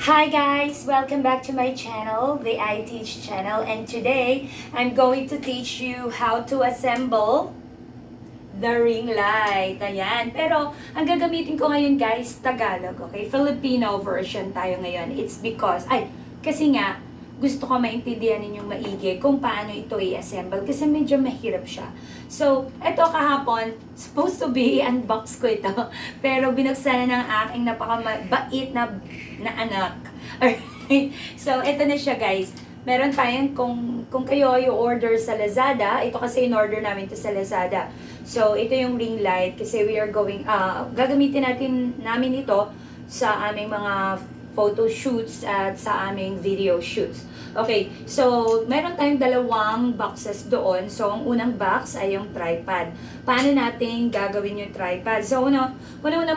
Hi guys! Welcome back to my channel, the I Teach channel, and today I'm going to teach you how to assemble the ring light. Ayan. Pero ang gagamitin ko ngayon guys, Tagalog, okay? Filipino version tayo ngayon. It's because, kasi nga, gusto ko maintindihan ninyong maigi kung paano ito i-assemble kasi medyo mahirap siya. So, ito kahapon, supposed to be unbox ko ito. Pero binuksan na ng aking napakabait na anak. Alright. So, ito na siya guys. Meron tayong, kung kayo i-order sa Lazada, ito kasi in-order namin ito sa Lazada. So, ito yung ring light kasi we are going, gagamitin namin ito sa aming mga photo shoots at sa aming video shoots. Okay, so meron tayong dalawang boxes doon. So, ang unang box ay yung tripod. Paano natin gagawin yung tripod? So, una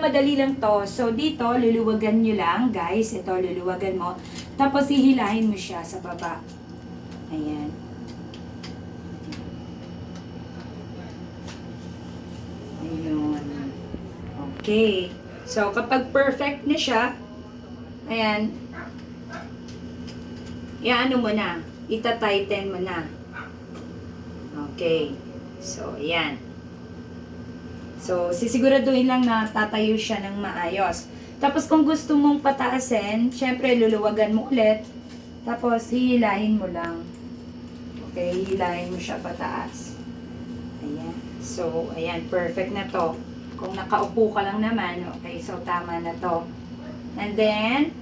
madali lang to. So, dito, luluwagan nyo lang, guys. Ito, luluwagan mo. Tapos, hihilahin mo siya sa baba. Ayan. Ayun. Okay. So, kapag perfect na siya, ayan, iaano mo na, ita-tighten mo na. Okay. So, ayan. So, sisiguraduhin lang na tatayo siya ng maayos. Tapos, kung gusto mong pataasin, syempre, luluwagan mo ulit. Tapos, hihilahin mo lang. Okay, hihilahin mo siya pataas. Ayan. So, ayan, perfect na to. Kung nakaupo ka lang naman, okay, so tama na to. And then,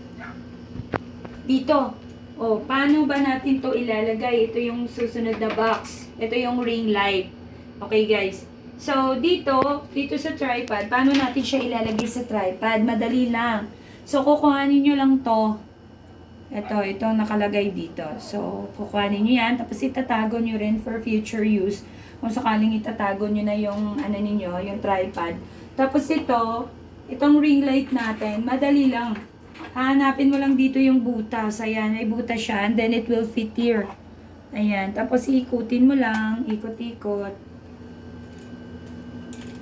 dito, paano ba natin to ilalagay? Ito yung susunod na box. Ito yung ring light. Okay, guys. So, dito sa tripod, paano natin siya ilalagay sa tripod? Madali lang. So, kukuhanin nyo lang to. Ito nakalagay dito. So, kukuhanin nyo yan. Tapos, itatago nyo rin for future use. Kung sakaling itatago nyo na yung, yung tripod. Tapos, itong ring light natin, madali lang. Hanapin mo lang dito yung butas. Ayan, may butas siya. And then, it will fit here. Ayan. Tapos, ikutin mo lang. Ikot-ikot.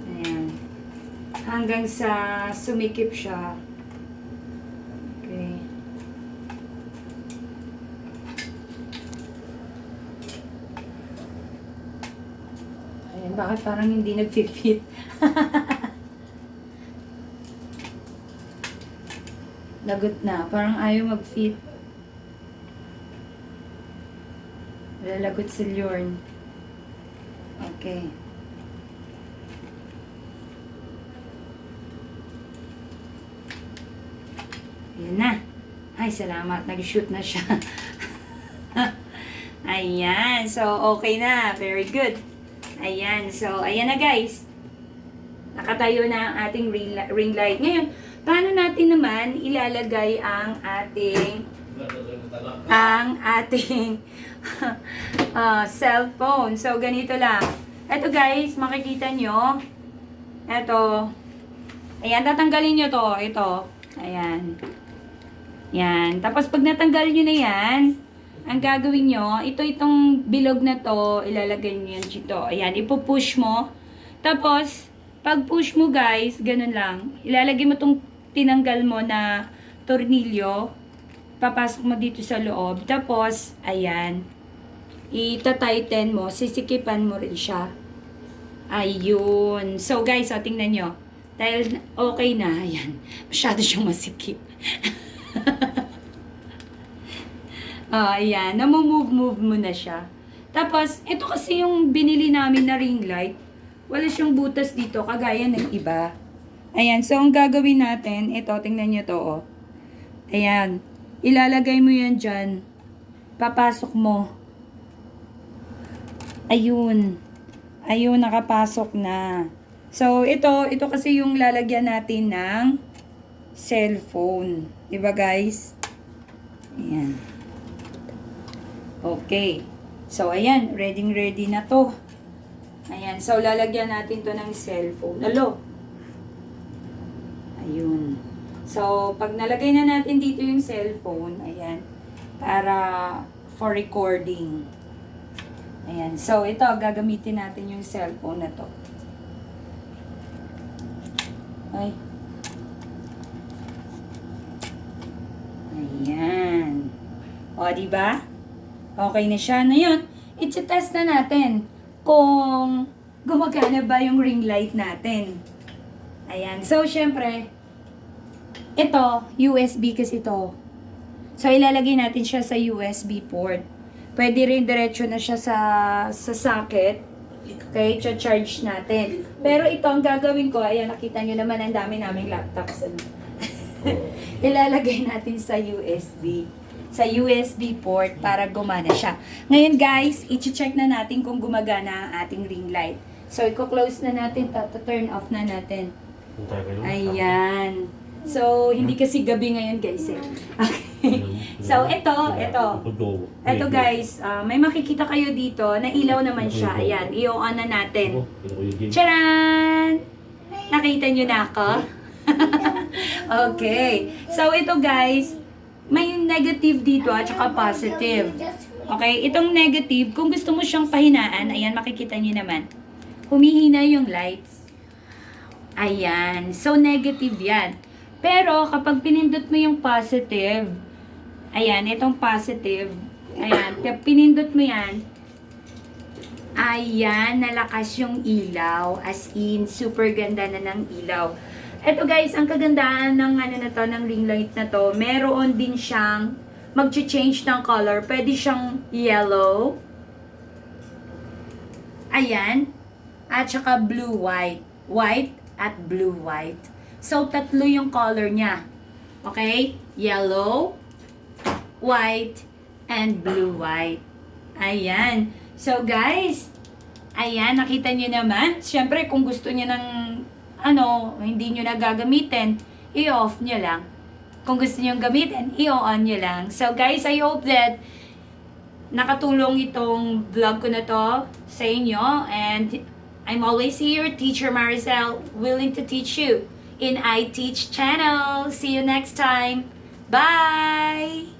Ayan. Hanggang sa sumikip siya. Okay. Ayan, bakit parang hindi nag-fit? Lagot na. Parang ayaw mag-fit. Lalagot si Lorne. Okay. Ayan na. Ay, salamat. Nag-shoot na siya. Ayan. So, okay na. Very good. Ayan. So, ayan na guys. Nakatayo na ang ating ring light. Ngayon, paano natin naman ilalagay ang ating cellphone? So, ganito lang. Ito guys, makikita nyo. Ito. Ayan, tatanggalin nyo to. Ito. Ayan. Yan. Tapos, pag natanggal nyo na yan, ang gagawin nyo, itong bilog na to, ilalagay nyo yan dito. Ayan, ipupush mo. Tapos, pag push mo guys, ganun lang. Ilalagay mo tong tinanggal mo na tornilyo. Papasok mo dito sa loob. Tapos, ayan. Ita-tighten mo. Sisikipan mo rin siya. Ayun. So guys, tingnan nyo. Dahil okay na. Ayan. Masyado siyang masikip. Ayan. Namumove-move mo na siya. Tapos, ito kasi yung binili namin na ring light. Wala siyang butas dito, kagaya ng iba. Ayan, so ang gagawin natin, ito, tingnan nyo to, oh. Ayan, ilalagay mo yan dyan. Papasok mo. Ayun. Ayun, nakapasok na. So, ito kasi yung lalagyan natin ng cellphone. Diba, guys? Ayan. Okay. So, ayan, ready na to. Ayan, so lalagyan natin to ng cellphone. Alo. Ayun. So, pag nalagay na natin dito yung cellphone, ayan, para for recording. Ayan, so ito, gagamitin natin yung cellphone na to. Ay. diba? Okay na siya. Ngayon, i-test na natin kung gumagana ba yung ring light natin. Ayan. So, syempre, ito, USB kasi ito. So, ilalagay natin siya sa USB port. Pwede rin diretso na siya sa socket. Okay, charge natin. Pero ito, ang gagawin ko, ayan, nakita nyo naman, ang dami naming laptops. Ilalagay natin sa USB port para gumana siya. Ngayon guys, i-check na natin kung gumagana ang ating ring light. So, i-close na natin, turn off na natin. Ayan. So, hindi kasi gabi ngayon guys eh. Okay. So, ito guys, may makikita kayo dito na ilaw naman siya. Ayan, i-on na natin. Charan! Nakita nyo na ako? Okay. So, ito guys, may negative dito at saka positive. Okay, itong negative, kung gusto mo siyang pahinaan, ayan, makikita nyo naman. Humihina yung lights. Ayan. So, negative yan. Pero, kapag pinindot mo yung positive, ayan, itong positive, ayan, kapag pinindot mo yan, ayan, nalakas yung ilaw. As in, super ganda na ng ilaw. Ito guys, ang kagandahan ng ng ring light na to, meron din siyang mag-change ng color. Pwede siyang yellow. Ayan. At saka blue-white. White at blue-white. So, tatlo yung color niya. Okay? Yellow, white, and blue-white. Ayan. So, guys, ayan, nakita nyo naman. Siyempre, kung gusto niya ng hindi nyo na gagamitin, i-off nyo lang. Kung gusto nyo gamitin, i-on nyo lang. So guys, I hope that nakatulong itong vlog ko na to sa inyo. And I'm always here, Teacher Maricel, willing to teach you in I Teach channel. See you next time. Bye!